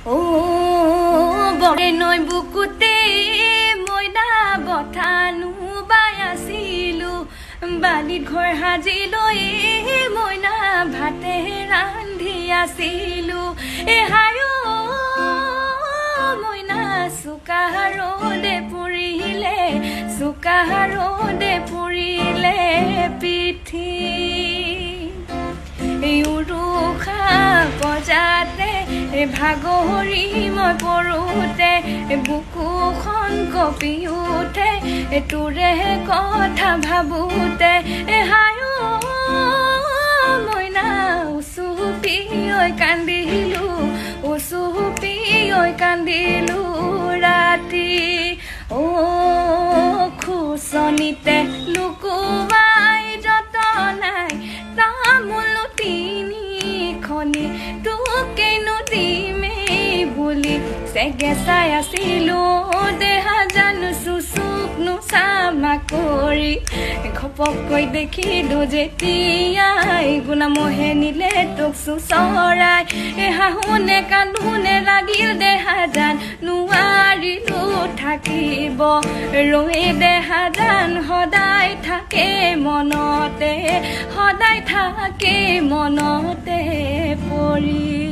ও বৰে নৈ বুকুতে মইনা বঠানো বাই আছিলো বালিত ঘৰ সাজি লৈ মইনা ভাতে ৰান্ধি আছিলো হায়ো মইনা চোকা ৰ'দে পুৰিলে পিঠি উৰুষা বজাতে ভাগৰি মই পৰোতে বুকুখন কঁপি উঠে তোৰে কথা ভাবোতে হায়ো মইনা উচুপি কান্দিলো ৰাতি খুচনিতে লুকুৱাই যতনাই তামোল তিনিখনি তোকেনো দিমেই বুলি চেগে চাই আছিলো দেহা জানো চুচুকনো চামা কৰি ঘপককৈ দেখিলো যেতিয়াই গুণামহে নিলে তোক চুচৰাই হাহুনে কান্দোনে লাগিল দেহা জান নোৱাৰিলো থাকিব ৰৈ দেহা জান সদায় থাকে মনতে পৰি